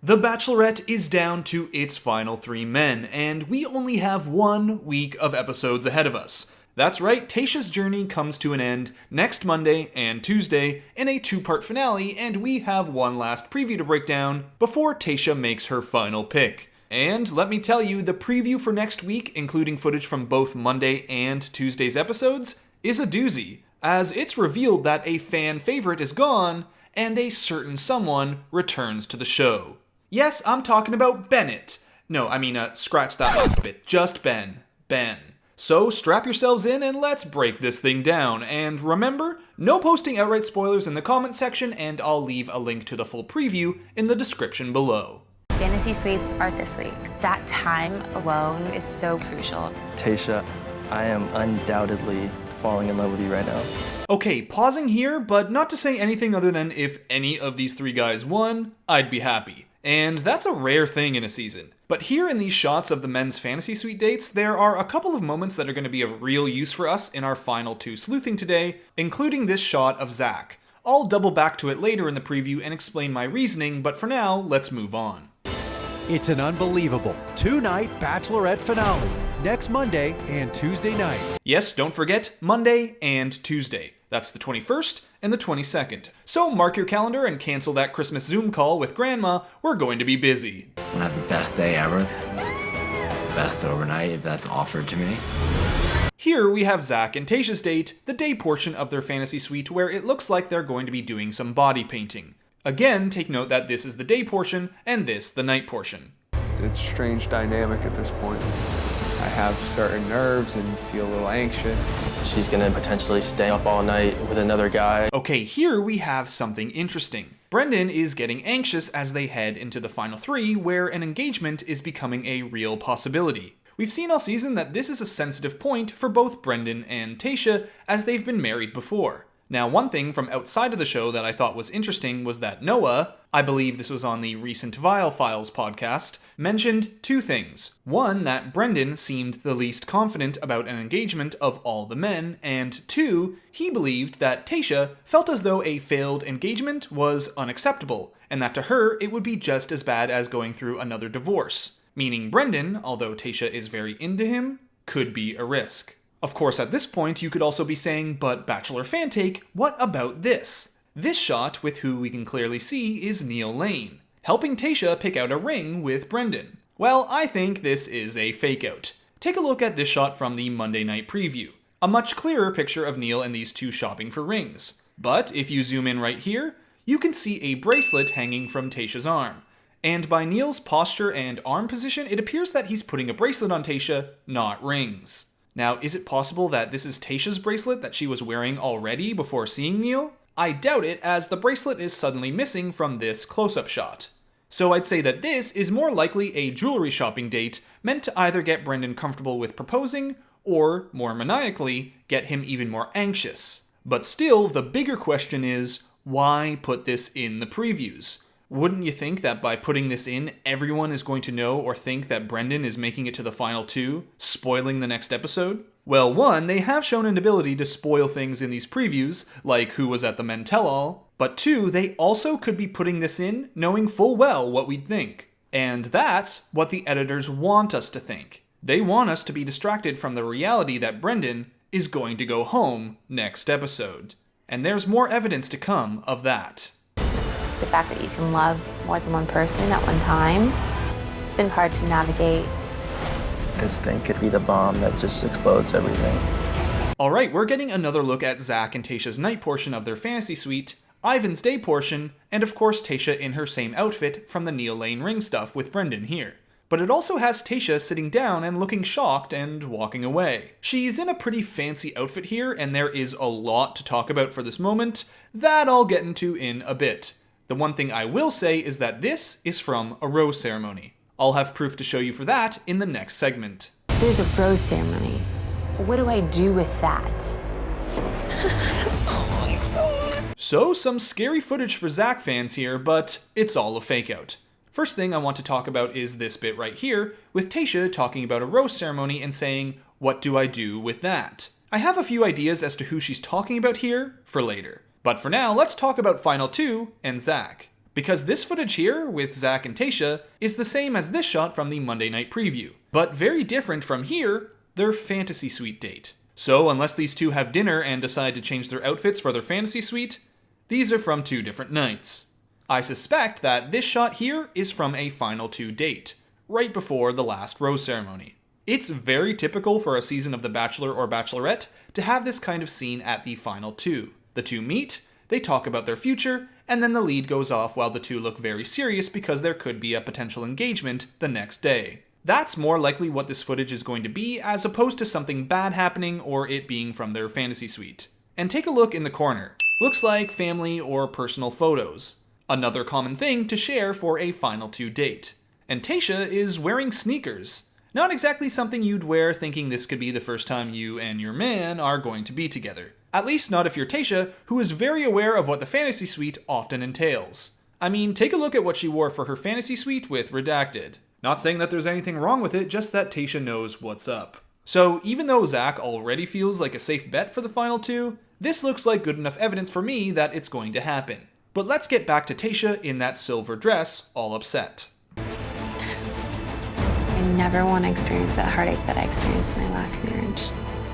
The Bachelorette is down to its final 3 men, and we only have 1 week of episodes ahead of us. That's right, Tayshia's journey comes to an end next Monday and Tuesday in a 2-part finale, and we have one last preview to break down before Tayshia makes her final pick. And let me tell you, the preview for next week, including footage from both Monday and Tuesday's episodes, is a doozy, as it's revealed that a fan favorite is gone, and a certain someone returns to the show. Yes, I'm talking about Bennett. No, scratch that last bit. Just Ben. Ben. So strap yourselves in and let's break this thing down. And remember, no posting outright spoilers in the comment section, and I'll leave a link to the full preview in the description below. Fantasy suites are this week. That time alone is so crucial. Tayshia, I am undoubtedly falling in love with you right now. Okay, pausing here, but not to say anything other than if any of these 3 guys won, I'd be happy. And that's a rare thing in a season. But here in these shots of the men's fantasy suite dates, there are a couple of moments that are going to be of real use for us in our final 2 sleuthing today, including this shot of Zach. I'll double back to it later in the preview and explain my reasoning, but for now, let's move on. It's an unbelievable 2-night Bachelorette finale, next Monday and Tuesday night. Yes, don't forget, Monday and Tuesday. That's the 21st and the 22nd. So mark your calendar and cancel that Christmas Zoom call with Grandma. We're going to be busy. I'm gonna have the best day ever. Best overnight if that's offered to me. Here we have Zach and Tayshia's date, the day portion of their fantasy suite where it looks like they're going to be doing some body painting. Again, take note that this is the day portion and this the night portion. It's a strange dynamic at this point. I have certain nerves and feel a little anxious. She's gonna potentially stay up all night with another guy. Okay, here we have something interesting. Brendan is getting anxious as they head into the final 3, where an engagement is becoming a real possibility. We've seen all season that this is a sensitive point for both Brendan and Tayshia, as they've been married before. Now, one thing from outside of the show that I thought was interesting was that Noah, I believe this was on the recent Vile Files podcast, mentioned 2 things. One, that Brendan seemed the least confident about an engagement of all the men, and 2, he believed that Tayshia felt as though a failed engagement was unacceptable, and that to her it would be just as bad as going through another divorce. Meaning Brendan, although Tayshia is very into him, could be a risk. Of course, at this point, you could also be saying, but Bachelor Fantake, what about this? This shot, with who we can clearly see, is Neil Lane, helping Tayshia pick out a ring with Brendan. Well, I think this is a fake-out. Take a look at this shot from the Monday night preview. A much clearer picture of Neil and these 2 shopping for rings. But if you zoom in right here, you can see a bracelet hanging from Tayshia's arm. And by Neil's posture and arm position, it appears that he's putting a bracelet on Tayshia, not rings. Now, is it possible that this is Tayshia's bracelet that she was wearing already before seeing Neil? I doubt it, as the bracelet is suddenly missing from this close-up shot. So I'd say that this is more likely a jewelry shopping date meant to either get Brendan comfortable with proposing, or, more maniacally, get him even more anxious. But still, the bigger question is, why put this in the previews? Wouldn't you think that by putting this in, everyone is going to know or think that Brendan is making it to the final 2, spoiling the next episode? Well, 1, they have shown an ability to spoil things in these previews, like who was at the Men Tell-All, but 2, they also could be putting this in knowing full well what we'd think. And that's what the editors want us to think. They want us to be distracted from the reality that Brendan is going to go home next episode. And there's more evidence to come of that. The fact that you can love more than one person at one time, it's been hard to navigate. This thing could be the bomb that just explodes everything. Alright, we're getting another look at Zach and Tayshia's night portion of their fantasy suite, Ivan's day portion, and of course Tayshia in her same outfit from the Neil Lane ring stuff with Brendan here. But it also has Tayshia sitting down and looking shocked and walking away. She's in a pretty fancy outfit here, and there is a lot to talk about for this moment, that I'll get into in a bit. The one thing I will say is that this is from a rose ceremony. I'll have proof to show you for that in the next segment. There's a rose ceremony. What do I do with that? Oh my god. So, some scary footage for Zach fans here, but it's all a fake out. First thing I want to talk about is this bit right here, with Tayshia talking about a rose ceremony and saying, what do I do with that? I have a few ideas as to who she's talking about here for later. But for now, let's talk about Final 2 and Zach. because this footage here with Zach and Tayshia is the same as this shot from the Monday night preview, but very different from here, their fantasy suite date. So unless these two have dinner and decide to change their outfits for their fantasy suite, these are from 2 different nights. I suspect that this shot here is from a final 2 date, right before the last rose ceremony. It's very typical for a season of The Bachelor or Bachelorette to have this kind of scene at the final 2. The two meet, they talk about their future, and then the lead goes off while the two look very serious because there could be a potential engagement the next day. That's more likely what this footage is going to be, as opposed to something bad happening or it being from their fantasy suite. And take a look in the corner. Looks like family or personal photos. Another common thing to share for a final 2 date. And Tayshia is wearing sneakers. Not exactly something you'd wear thinking this could be the first time you and your man are going to be together. At least not if you're Tayshia, who is very aware of what the fantasy suite often entails. I mean, take a look at what she wore for her fantasy suite with Redacted. Not saying that there's anything wrong with it, just that Tayshia knows what's up. So even though Zach already feels like a safe bet for the final 2, this looks like good enough evidence for me that it's going to happen. But let's get back to Tayshia in that silver dress, all upset. I never want to experience that heartache that I experienced in my last marriage.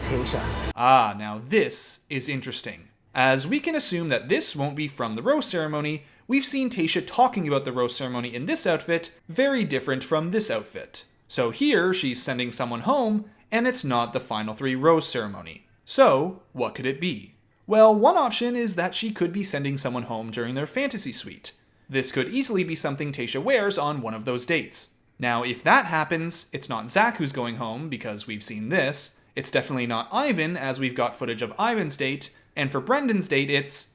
Tayshia. Ah, now this is interesting. As we can assume that this won't be from the rose ceremony, we've seen Tayshia talking about the rose ceremony in this outfit, very different from this outfit. So here, she's sending someone home, and it's not the final 3 rose ceremony. So, what could it be? Well, one option is that she could be sending someone home during their fantasy suite. This could easily be something Tayshia wears on one of those dates. Now, if that happens, it's not Zach who's going home, because we've seen this. It's definitely not Ivan, as we've got footage of Ivan's date, and for Brendan's date, it's...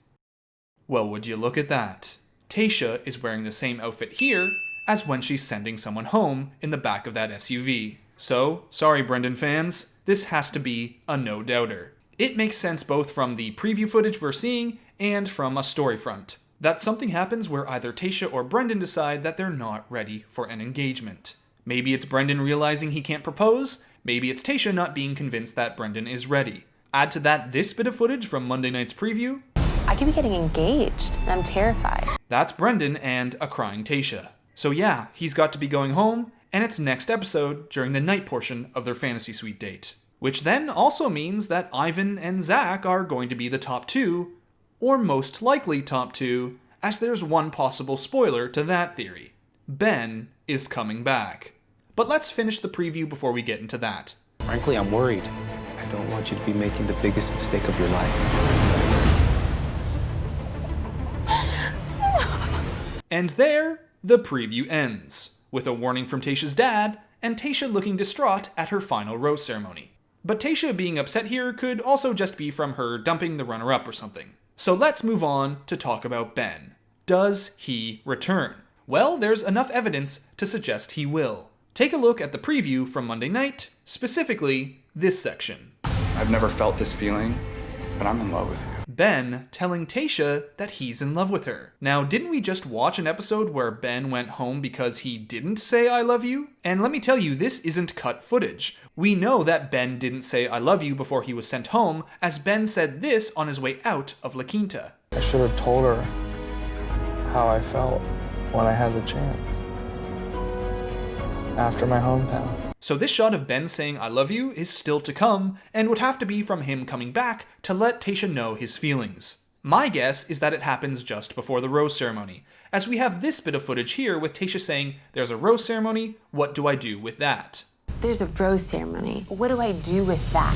Well, would you look at that? Tayshia is wearing the same outfit here as when she's sending someone home in the back of that SUV. So, sorry Brendan fans, this has to be a no-doubter. It makes sense both from the preview footage we're seeing and from a story front, that something happens where either Tayshia or Brendan decide that they're not ready for an engagement. Maybe it's Brendan realizing he can't propose, maybe it's Tayshia not being convinced that Brendan is ready. Add to that this bit of footage from Monday night's preview. I could be getting engaged, and I'm terrified. That's Brendan and a crying Tayshia. So yeah, he's got to be going home, and it's next episode during the night portion of their fantasy suite date. Which then also means that Ivan and Zach are going to be the top 2, or most likely top 2, as there's one possible spoiler to that theory. Ben is coming back. But let's finish the preview before we get into that. Frankly, I'm worried. I don't want you to be making the biggest mistake of your life. And there, the preview ends, with a warning from Tayshia's dad, and Tayshia looking distraught at her final rose ceremony. But Tayshia being upset here could also just be from her dumping the runner-up or something. So let's move on to talk about Ben. Does he return? Well, there's enough evidence to suggest he will. Take a look at the preview from Monday night, specifically this section. I've never felt this feeling, but I'm in love with you. Ben telling Tayshia that he's in love with her. Now, didn't we just watch an episode where Ben went home because he didn't say I love you? And let me tell you, this isn't cut footage. We know that Ben didn't say I love you before he was sent home, as Ben said this on his way out of La Quinta. I should have told her how I felt when I had the chance. After my hometown. So this shot of Ben saying I love you is still to come, and would have to be from him coming back to let Tayshia know his feelings. My guess is that it happens just before the rose ceremony, as we have this bit of footage here with Tayshia saying, there's a rose ceremony, what do I do with that? There's a rose ceremony. What do I do with that?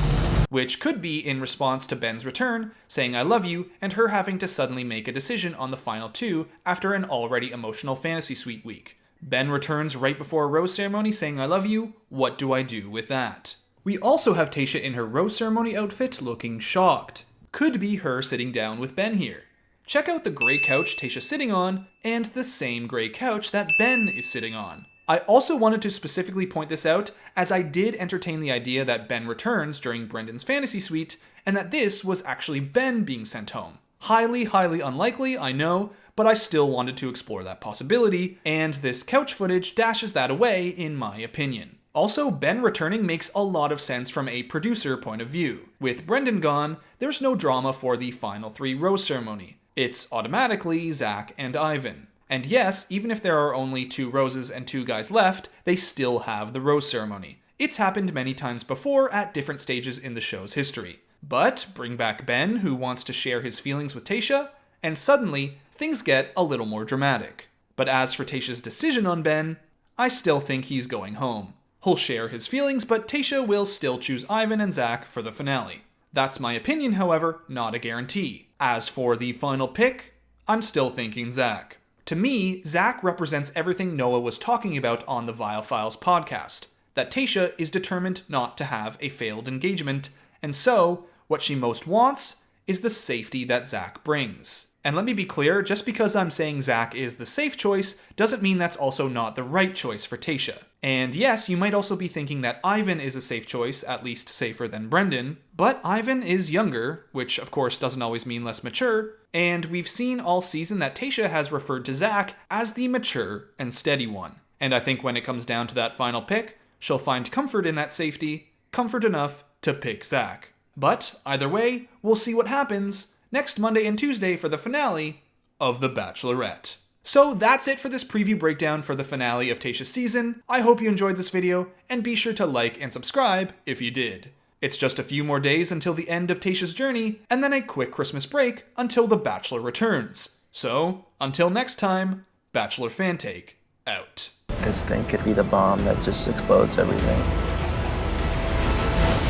Which could be in response to Ben's return, saying I love you, and her having to suddenly make a decision on the final 2 after an already emotional fantasy suite week. Ben returns right before a rose ceremony saying I love you, what do I do with that? We also have Tayshia in her rose ceremony outfit looking shocked. Could be her sitting down with Ben here. Check out the grey couch Tayshia's sitting on, and the same grey couch that Ben is sitting on. I also wanted to specifically point this out, as I did entertain the idea that Ben returns during Brendan's fantasy suite, and that this was actually Ben being sent home. Highly, highly unlikely, I know, but I still wanted to explore that possibility, and this couch footage dashes that away in my opinion. Also, Ben returning makes a lot of sense from a producer point of view. With Brendan gone, there's no drama for the final 3 rose ceremony. It's automatically Zach and Ivan. And yes, even if there are only 2 roses and 2 guys left, they still have the rose ceremony. It's happened many times before at different stages in the show's history. But bring back Ben, who wants to share his feelings with Tayshia, and suddenly things get a little more dramatic. But as for Tayshia's decision on Ben, I still think he's going home. He'll share his feelings, but Tayshia will still choose Ivan and Zach for the finale. That's my opinion, however, not a guarantee. As for the final pick, I'm still thinking Zach. To me, Zach represents everything Noah was talking about on the Vile Files podcast, that Tayshia is determined not to have a failed engagement, and so, what she most wants is the safety that Zach brings. And let me be clear, just because I'm saying Zach is the safe choice doesn't mean that's also not the right choice for Tayshia. And yes, you might also be thinking that Ivan is a safe choice, at least safer than Brendan, but Ivan is younger, which of course doesn't always mean less mature, and we've seen all season that Tayshia has referred to Zach as the mature and steady one. And I think when it comes down to that final pick, she'll find comfort in that safety, comfort enough to pick Zach. But either way, we'll see what happens next Monday and Tuesday for the finale of The Bachelorette. So that's it for this preview breakdown for the finale of Tayshia's season. I hope you enjoyed this video, and be sure to like and subscribe if you did. It's just a few more days until the end of Tayshia's journey, and then a quick Christmas break until The Bachelor returns. So, until next time, Bachelor Fantake, out. This thing could be the bomb that just explodes everything.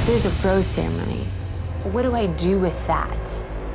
There's a rose ceremony. What do I do with that?